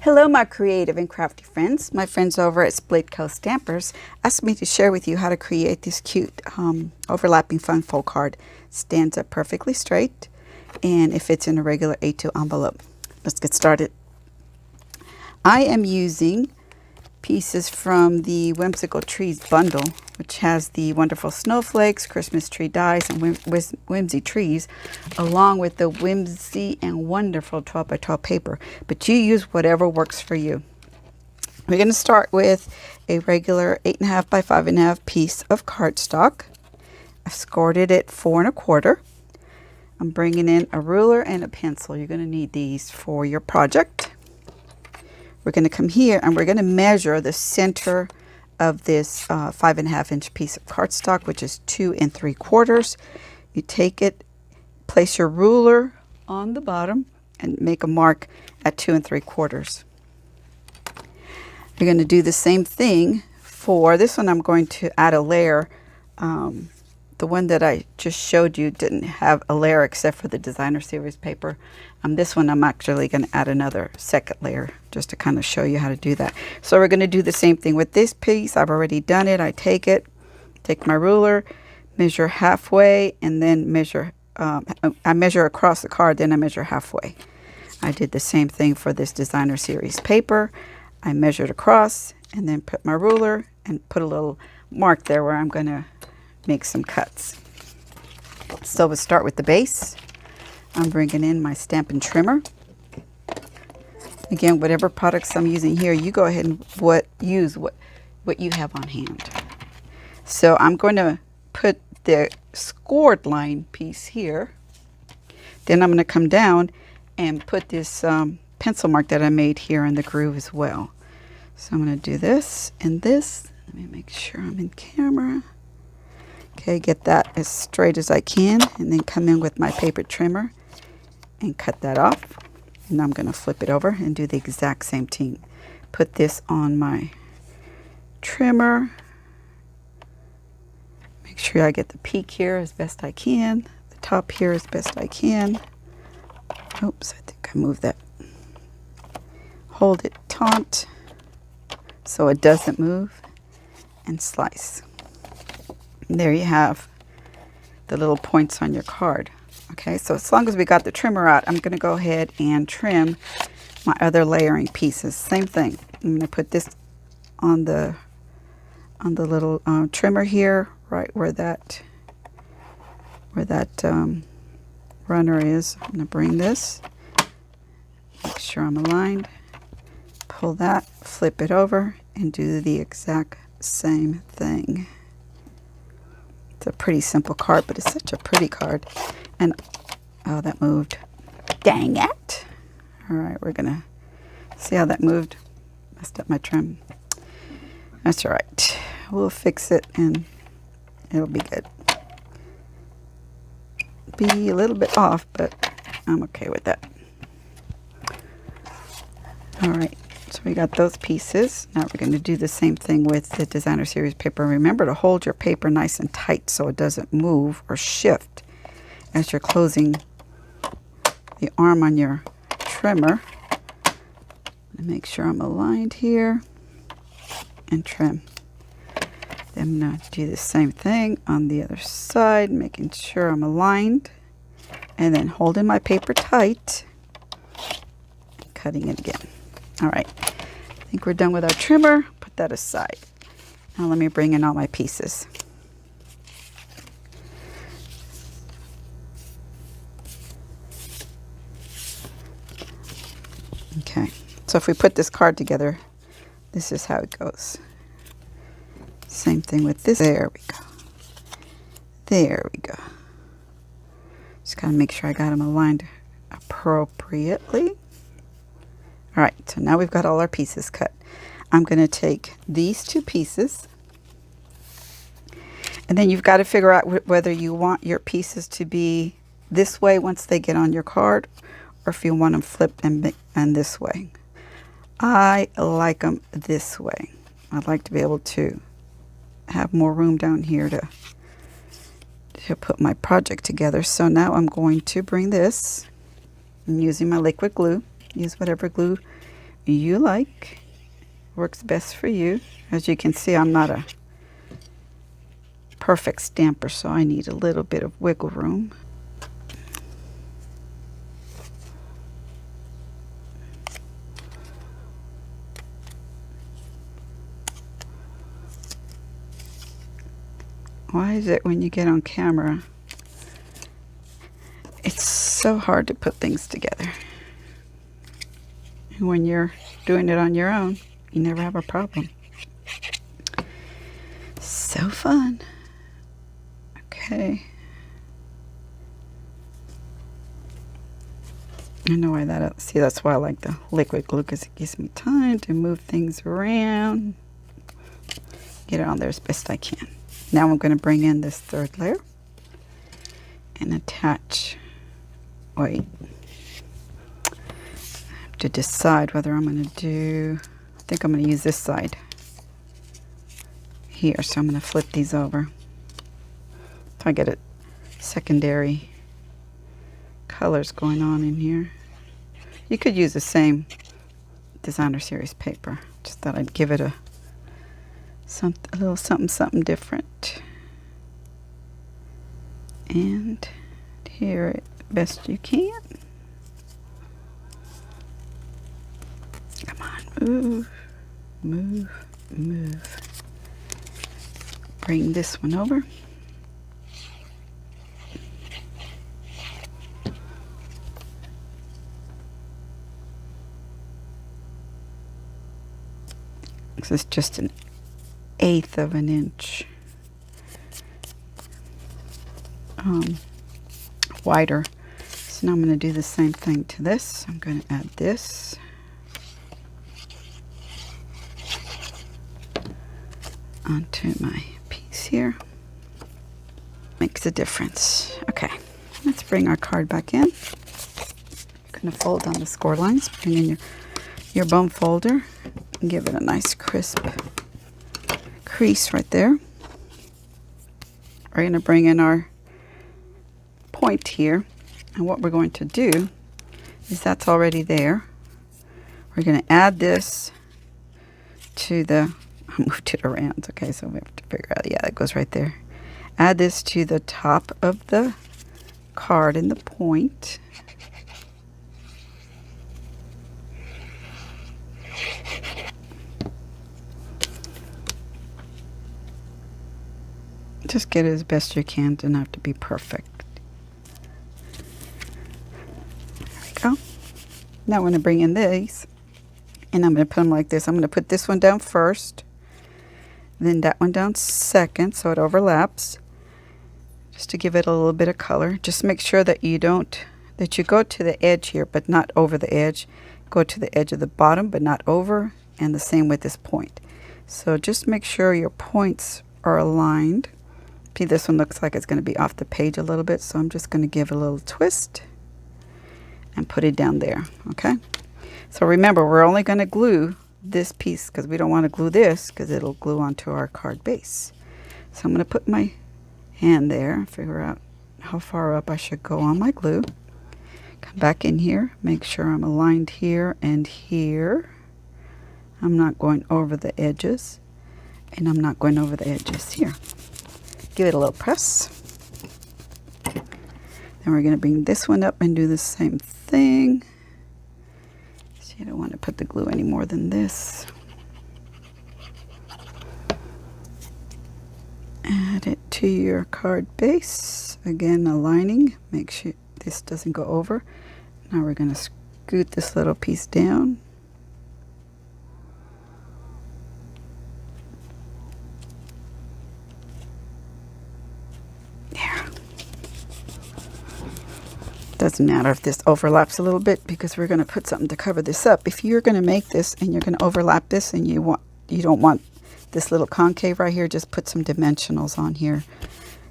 Hello my creative and crafty friends. My friends over at Splitcoaststampers asked me to share with you how to create this cute overlapping fun fold card. Stands up perfectly straight and it fits in a regular A2 envelope. Let's get started. I am using pieces from the Whimsical Trees bundle, which has the wonderful snowflakes, Christmas tree dies, and whimsy trees, along with the whimsy and wonderful 12 by 12 paper. But you use whatever works for you. We're going to start with a regular 8.5 by 5.5 piece of cardstock. I've scored it at 4 1/4. I'm bringing in a ruler and a pencil. You're going to need these for your project. We're going to come here and we're going to measure the center of this 5.5 inch piece of cardstock, which is 2 3/4. You take it, place your ruler on the bottom and make a mark at 2 3/4. You're going to do the same thing for this one. I'm going to add a layer. The one that I just showed you didn't have a layer except for the designer series paper. This one I'm actually going to add another second layer just to kind of show you how to do that. So we're going to do the same thing with this piece. I've already done it. I take my ruler, measure halfway, and then measure, I measure across the card, then I measure halfway. I did the same thing for this designer series paper. I measured across and then put my ruler and put a little mark there where I'm going to make some cuts. So we'll start with the base. I'm bringing in my Stampin' Trimmer. Again, whatever products I'm using here, you go ahead and use what you have on hand. So I'm going to put the scored line piece here. Then I'm going to come down and put this pencil mark that I made here in the groove as well. So I'm going to do this and this. Let me make sure I'm in camera. Okay, get that as straight as I can and then come in with my paper trimmer and cut that off. And I'm going to flip it over and do the exact same thing. Put this on my trimmer. Make sure I get the peak here as best I can. The top here as best I can. Oops, I think I moved that. Hold it taut so it doesn't move and slice. And there you have the little points on your card. Okay, so as long as we got the trimmer out, I'm going to go ahead and trim my other layering pieces. Same thing. I'm going to put this on the little trimmer here, right where that runner is. I'm going to bring this, make sure I'm aligned, pull that, flip it over, and do the exact same thing. It's a pretty simple card, but it's such a pretty card. And, oh, that moved. Dang it. All right, we're going to see how that moved. Messed up my trim. That's all right. We'll fix it and it'll be good. Be a little bit off, but I'm okay with that. All right, so we got those pieces. Now we're going to do the same thing with the designer series paper. Remember to hold your paper nice and tight so it doesn't move or shift as you're closing the arm on your trimmer. Make sure I'm aligned here and trim. Then I'm going to do the same thing on the other side, making sure I'm aligned and then holding my paper tight, cutting it again. All right, I think we're done with our trimmer. Put that aside. Now let me bring in all my pieces. Okay, so if we put this card together, this is how it goes. Same thing with this. There we go. There we go. Just gotta make sure I got them aligned appropriately. All right, so now we've got all our pieces cut. I'm gonna take these two pieces, and then you've got to figure out whether you want your pieces to be this way once they get on your card, or if you want them flipped and this way. I like them this way. I'd like to be able to have more room down here to put my project together. So now I'm going to bring this. I'm using my liquid glue. Use whatever glue you like. Works best for you. As you can see, I'm not a perfect stamper, so I need a little bit of wiggle room. Why is it when you get on camera, it's so hard to put things together? And when you're doing it on your own, you never have a problem. So fun. Okay. I know why that, see, that's why I like the liquid glue, because it gives me time to move things around. Get it on there as best I can. Now I'm going to bring in this third layer and attach, wait, I have to decide whether I'm going to do, I think I'm going to use this side here, so I'm going to flip these over so I get a secondary colors going on in here. You could use the same designer series paper, just thought I'd give it a little something different. And here it best you can. Come on, move, move, move. Bring this one over. This is just an 1/8 of an inch wider. So now I'm going to do the same thing to this. I'm going to add this. Onto my piece here. Makes a difference. Okay, let's bring our card back in. You're going to fold on the score lines. Bring in your bone folder and give it a nice crisp crease right there. We're going to bring in our point here, and what we're going to do is that's already there. We're going to add this to the, I moved it around, okay, so we have to figure out, yeah, it goes right there. Add this to the top of the card in the point. Just get it as best you can. Doesn't have to be perfect. There we go. Now I'm going to bring in these, and I'm going to put them like this. I'm going to put this one down first, then that one down second, so it overlaps, just to give it a little bit of color. Just make sure that you go to the edge here, but not over the edge. Go to the edge of the bottom, but not over, and the same with this point. So just make sure your points are aligned. See, this one looks like it's going to be off the page a little bit, so I'm just going to give it a little twist and put it down there, okay? So remember, we're only going to glue this piece because we don't want to glue this because it'll glue onto our card base. So I'm going to put my hand there, figure out how far up I should go on my glue. Come back in here, make sure I'm aligned here and here. I'm not going over the edges, and I'm not going over the edges here. Give it a little press. Then we're going to bring this one up and do the same thing. So you don't want to put the glue any more than this. Add it to your card base. Again, aligning. Make sure this doesn't go over. Now we're going to scoot this little piece down. Doesn't matter if this overlaps a little bit because we're going to put something to cover this up. If you're going to make this and you're going to overlap this and you don't want this little concave right here, just put some dimensionals on here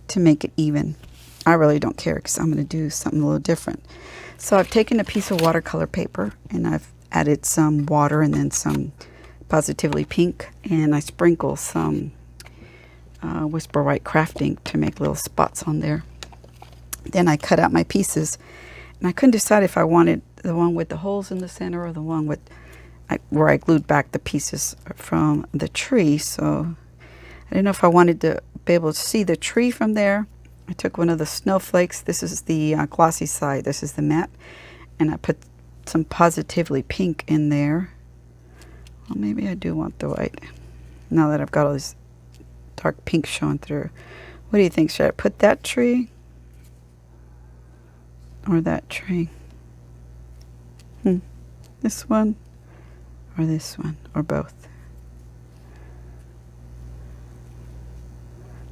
to make it even. I really don't care because I'm going to do something a little different. So I've taken a piece of watercolor paper and I've added some water and then some Positively Pink, and I sprinkle some Whisper White craft ink to make little spots on there. Then I cut out my pieces, and I couldn't decide if I wanted the one with the holes in the center or the one with where I glued back the pieces from the tree. So I didn't know if I wanted to be able to see the tree from there. I took one of the snowflakes. This is the glossy side. This is the matte. And I put some Positively Pink in there. Well, maybe I do want the white. Now that I've got all this dark pink showing through. What do you think? Should I put that tree? Or that tree? This one? Or this one? Or both?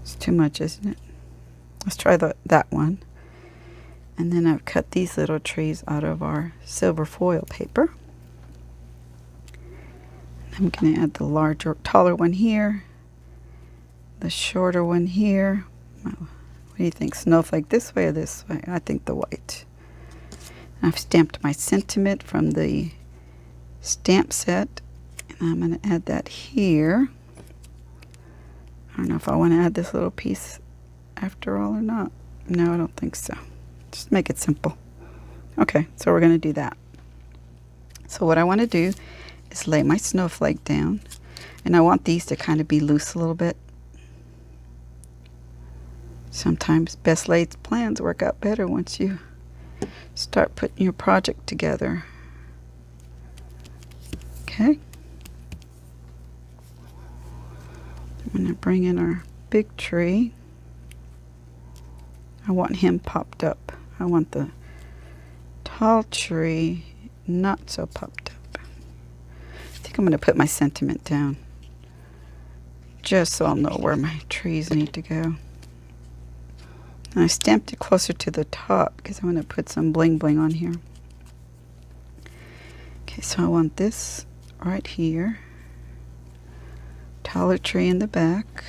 It's too much, isn't it? Let's try that one. And then I've cut these little trees out of our silver foil paper. I'm going to add the larger, taller one here. The shorter one here. What do you think? Snowflake this way or this way? I think the white. I've stamped my sentiment from the stamp set. And I'm going to add that here. I don't know if I want to add this little piece after all or not. No, I don't think so. Just make it simple. Okay, so we're going to do that. So what I want to do is lay my snowflake down. And I want these to kind of be loose a little bit. Sometimes best laid plans work out better once you start putting your project together. Okay. I'm going to bring in our big tree. I want him popped up. I want the tall tree not so popped up. I think I'm going to put my sentiment down just so I'll know where my trees need to go. And I stamped it closer to the top because I'm going to put some bling bling on here. Okay, so I want this right here. Taller tree in the back.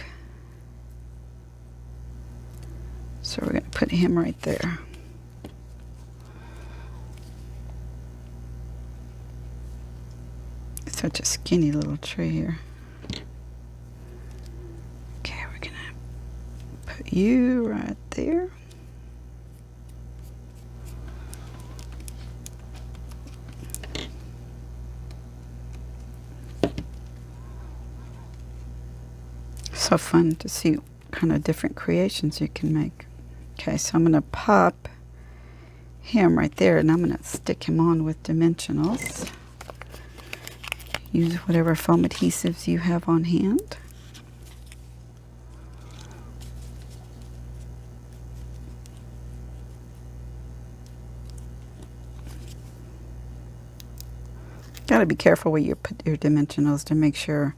So we're going to put him right there. Such a skinny little tree here. Okay, we're going to put you right there. So fun to see what kind of different creations you can make. Okay, so I'm going to pop him right there, and I'm going to stick him on with dimensionals. Use whatever foam adhesives you have on hand. Got to be careful where you put your dimensionals to make sure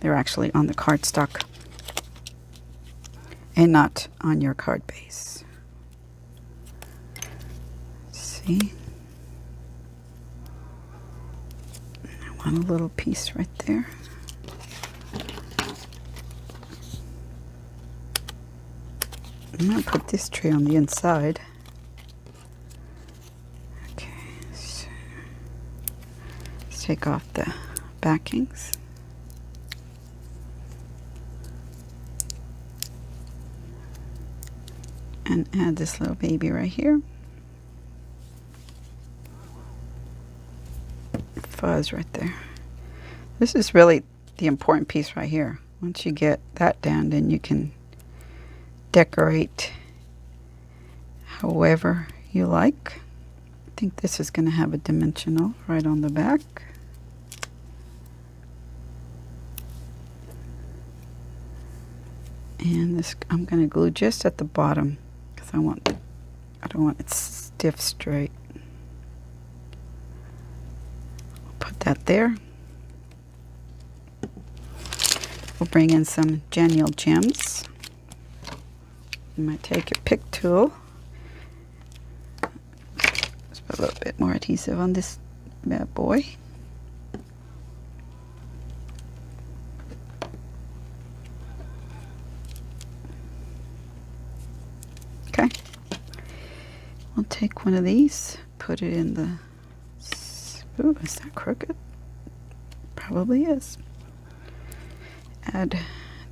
they're actually on the cardstock and not on your card base. Let's see. I want a little piece right there. I'm going to put this tree on the inside. Okay, so let's take off the backings. And add this little baby right here. Fuzz right there. This is really the important piece right here. Once you get that down, then you can decorate however you like. I think this is going to have a dimensional right on the back. And this I'm going to glue just at the bottom. I don't want it stiff straight. Put that there. We'll bring in some genuine gems. You might take your pick tool. Let's put a little bit more adhesive on this bad boy. Okay. We'll take one of these, put it in the... Ooh, is that crooked? Probably is. Add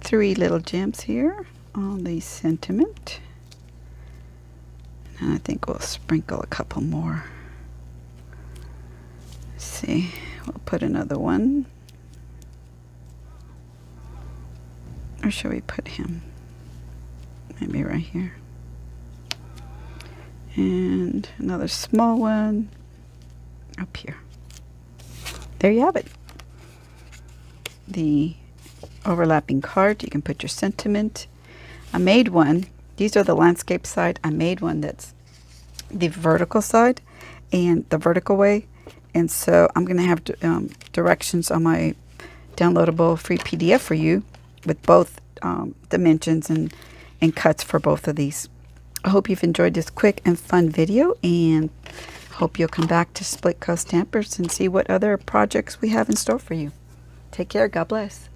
3 little gems here on the sentiment. And I think we'll sprinkle a couple more. Let's see. We'll put another one. Or should we put him? Maybe right here. And another small one up here. There you have it. The overlapping card. You can put your sentiment. I made one. These are the landscape side. I made one that's the vertical side and the vertical way. And so I'm going to have directions on my downloadable free PDF for you with both dimensions and cuts for both of these. I hope you've enjoyed this quick and fun video, and hope you'll come back to Split Coast Stampers and see what other projects we have in store for you. Take care. God bless.